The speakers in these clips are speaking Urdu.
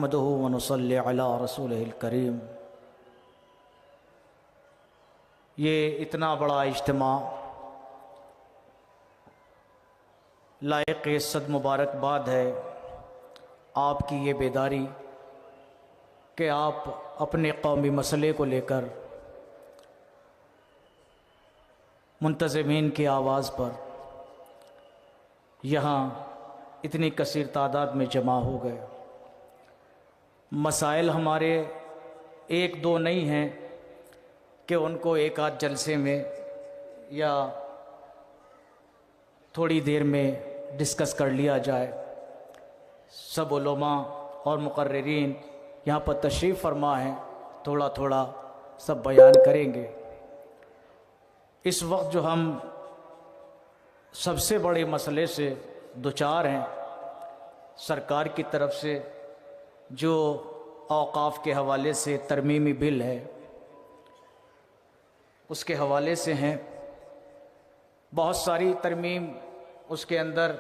نحمدہ ونصلی علی رسولہ الکریم۔ یہ اتنا بڑا اجتماع لائق صد مبارکباد ہے آپ کی یہ بیداری کہ آپ اپنے قومی مسئلے کو لے کر منتظمین کی آواز پر یہاں اتنی کثیر تعداد میں جمع ہو گئے۔ مسائل ہمارے ایک دو نہیں ہیں کہ ان کو ایک آدھ جلسے میں یا تھوڑی دیر میں ڈسکس کر لیا جائے۔ سب علماء اور مقررین یہاں پر تشریف فرما ہیں، تھوڑا تھوڑا سب بیان کریں گے۔ اس وقت جو ہم سب سے بڑے مسئلے سے دوچار ہیں، سرکار کی طرف سے جو اوقاف کے حوالے سے ترمیمی بل ہے اس کے حوالے سے ہیں۔ بہت ساری ترمیم اس کے اندر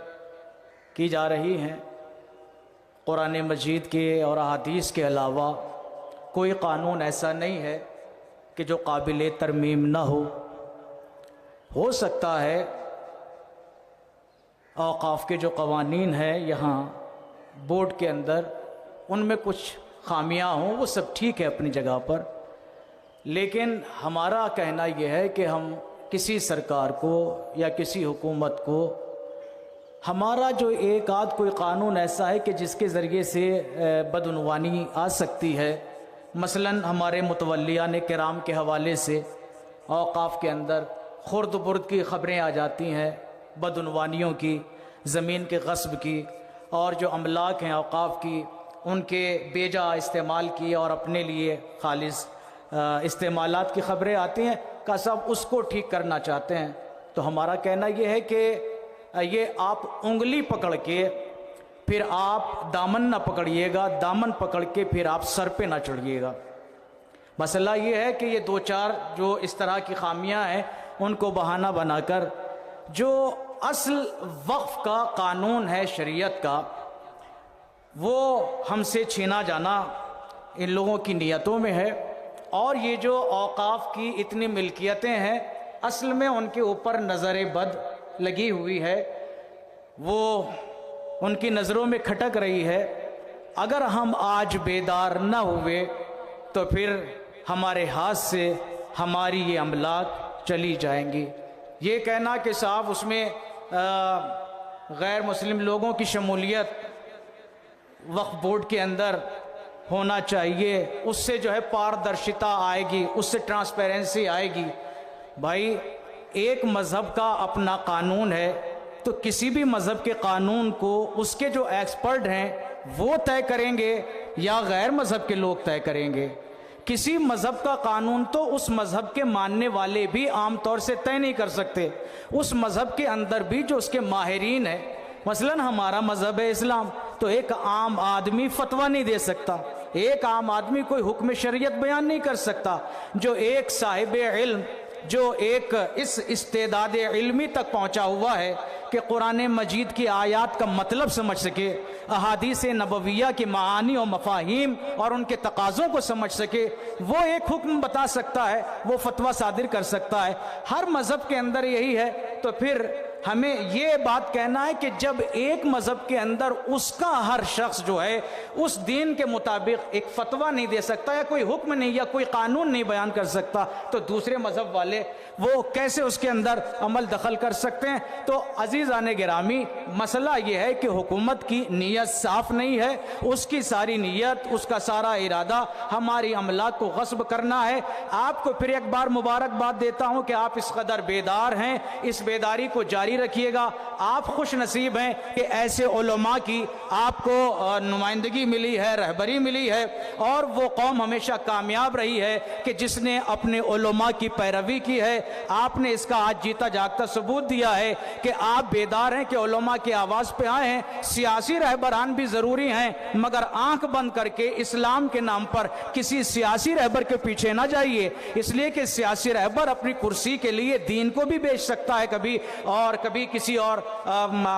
کی جا رہی ہیں۔ قرآن مجید کے اور احادیث کے علاوہ کوئی قانون ایسا نہیں ہے کہ جو قابل ترمیم نہ ہو سکتا ہے اوقاف کے جو قوانین ہیں یہاں بورڈ کے اندر ان میں کچھ خامیاں ہوں، وہ سب ٹھیک ہے اپنی جگہ پر، لیکن ہمارا کہنا یہ ہے کہ ہم کسی سرکار کو یا کسی حکومت کو ہمارا جو ایک آدھ کوئی قانون ایسا ہے کہ جس کے ذریعے سے بدعنوانی آ سکتی ہے، مثلا ہمارے متولیان کرام کے حوالے سے اوقاف کے اندر خرد برد کی خبریں آ جاتی ہیں، بدعنوانیوں کی، زمین کے غصب کی، اور جو املاک ہیں اوقاف کی ان کے بیجا استعمال کی اور اپنے لیے خالص استعمالات کی خبریں آتی ہیں کہ سب اس کو ٹھیک کرنا چاہتے ہیں۔ تو ہمارا کہنا یہ ہے کہ یہ آپ انگلی پکڑ کے پھر آپ دامن نہ پکڑیے گا، دامن پکڑ کے پھر آپ سر پہ نہ چڑھیے گا۔ مسئلہ یہ ہے کہ یہ دو چار جو اس طرح کی خامیاں ہیں ان کو بہانہ بنا کر جو اصل وقف کا قانون ہے شریعت کا وہ ہم سے چھینا جانا ان لوگوں کی نیتوں میں ہے، اور یہ جو اوقاف کی اتنی ملکیتیں ہیں اصل میں ان کے اوپر نظر بد لگی ہوئی ہے، وہ ان کی نظروں میں کھٹک رہی ہے۔ اگر ہم آج بیدار نہ ہوئے تو پھر ہمارے ہاتھ سے ہماری یہ املاک چلی جائیں گی۔ یہ کہنا کہ صاحب اس میں غیر مسلم لوگوں کی شمولیت وقف بورڈ کے اندر ہونا چاہیے، اس سے جو ہے پاردرشتا آئے گی، اس سے ٹرانسپیرنسی آئے گی۔ بھائی ایک مذہب کا اپنا قانون ہے تو کسی بھی مذہب کے قانون کو اس کے جو ایکسپرٹ ہیں وہ طے کریں گے یا غیر مذہب کے لوگ طے کریں گے؟ کسی مذہب کا قانون تو اس مذہب کے ماننے والے بھی عام طور سے طے نہیں کر سکتے، اس مذہب کے اندر بھی جو اس کے ماہرین ہیں، مثلا ہمارا مذہب ہے اسلام، تو ایک عام آدمی فتویٰ نہیں دے سکتا، ایک عام آدمی کوئی حکم شریعت بیان نہیں کر سکتا۔ جو ایک صاحب علم جو ایک اس استعداد علمی تک پہنچا ہوا ہے کہ قرآن مجید کی آیات کا مطلب سمجھ سکے، احادیث نبویہ کی معانی و مفاہیم اور ان کے تقاضوں کو سمجھ سکے، وہ ایک حکم بتا سکتا ہے، وہ فتویٰ صادر کر سکتا ہے۔ ہر مذہب کے اندر یہی ہے، تو پھر ہمیں یہ بات کہنا ہے کہ جب ایک مذہب کے اندر اس کا ہر شخص جو ہے اس دین کے مطابق ایک فتویٰ نہیں دے سکتا یا کوئی حکم نہیں یا کوئی قانون نہیں بیان کر سکتا، تو دوسرے مذہب والے وہ کیسے اس کے اندر عمل دخل کر سکتے ہیں؟ تو عزیزان گرامی، مسئلہ یہ ہے کہ حکومت کی نیت صاف نہیں ہے، اس کی ساری نیت، اس کا سارا ارادہ ہماری املاک کو غصب کرنا ہے۔ آپ کو پھر ایک بار مبارکباد دیتا ہوں کہ آپ اس قدر بیدار ہیں، اس بیداری کو جاری رکھیے گا۔ آپ خوش نصیب ہیں کہ ایسے علماء کی آپ کو نمائندگی ملی ہے، رہبری ملی ہے، اور وہ قوم ہمیشہ کامیاب رہی ہے کہ جس نے اپنے علماء کی پیروی کی ہے۔ آپ نے اس کا آج جیتا جاگتا ثبوت دیا ہے کہ آپ بیدار ہیں کہ علماء کی آواز پہ آئے ہیں، سیاسی رہبران بھی ضروری ہیں، مگر آنکھ بند کر کے اسلام کے نام پر کسی سیاسی رہبر کے پیچھے نہ جائیے، اس لیے کہ سیاسی رہبر اپنی کرسی کے لیے دین کو بھی بیچ سکتا ہے کبھی، اور کبھی کسی اور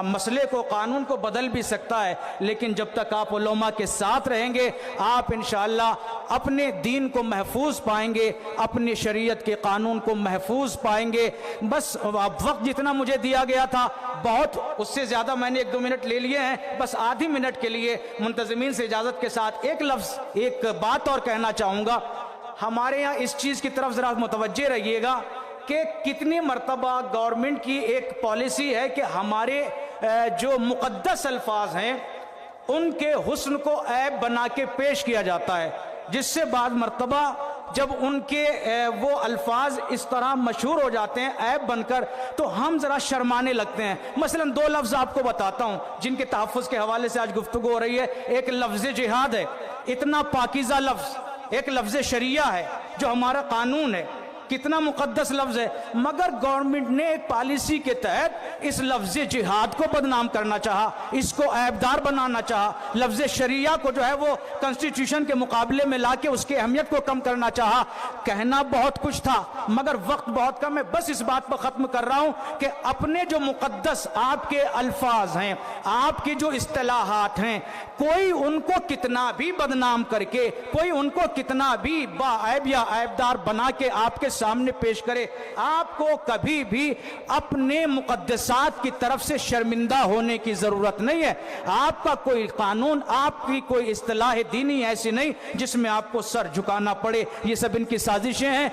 مسئلے کو، قانون کو بدل بھی سکتا ہے، لیکن جب تک آپ علماء کے ساتھ رہیں گے آپ انشاءاللہ اپنے دین کو محفوظ پائیں گے، اپنی شریعت کے قانون کو محفوظ پائیں گے۔ بس وقت جتنا مجھے دیا گیا تھا بہت، اس سے زیادہ میں نے 1-2 منٹ لے لیے ہیں، بس آدھی منٹ کے لیے منتظمین سے اجازت کے ساتھ ایک لفظ، ایک بات اور کہنا چاہوں گا۔ ہمارے یہاں اس چیز کی طرف ذرا متوجہ رہیے گا کہ کتنی مرتبہ گورنمنٹ کی ایک پالیسی ہے کہ ہمارے جو مقدس الفاظ ہیں ان کے حسن کو عیب بنا کے پیش کیا جاتا ہے، جس سے بعض مرتبہ جب ان کے وہ الفاظ اس طرح مشہور ہو جاتے ہیں عیب بن کر تو ہم ذرا شرمانے لگتے ہیں۔ مثلا 2 لفظ آپ کو بتاتا ہوں جن کے تحفظ کے حوالے سے آج گفتگو ہو رہی ہے۔ ایک لفظ جہاد ہے، اتنا پاکیزہ لفظ، ایک لفظ شریعہ ہے جو ہمارا قانون ہے، کتنا مقدس لفظ ہے، مگر گورنمنٹ نے ایک پالیسی کے تحت اس لفظ جہاد کو بدنام کرنا چاہا، اس کو عیبدار بنانا چاہا، لفظ شریعہ کو جو ہے وہ کنسٹیٹیوشن کے مقابلے میں لا کے اس کی اہمیت کو کم کرنا چاہا۔ کہنا بہت کچھ تھا مگر وقت بہت کم ہے، بس اس بات پر ختم کر رہا ہوں کہ اپنے جو مقدس آپ کے الفاظ ہیں، آپ کی جو اصطلاحات ہیں، کوئی ان کو کتنا بھی بدنام کر کے، کوئی ان کو کتنا بھی باعیب یا عیبدار بنا کے آپ کے سامنے پیش کرے، آپ کو کبھی بھی اپنے مقدسات کی طرف سے شرمندہ ہونے کی ضرورت نہیں ہے۔ آپ کا کوئی قانون، آپ کی کوئی اصطلاح دینی ایسی نہیں جس میں آپ کو سر جھکانا پڑے، یہ سب ان کی سازشیں ہیں۔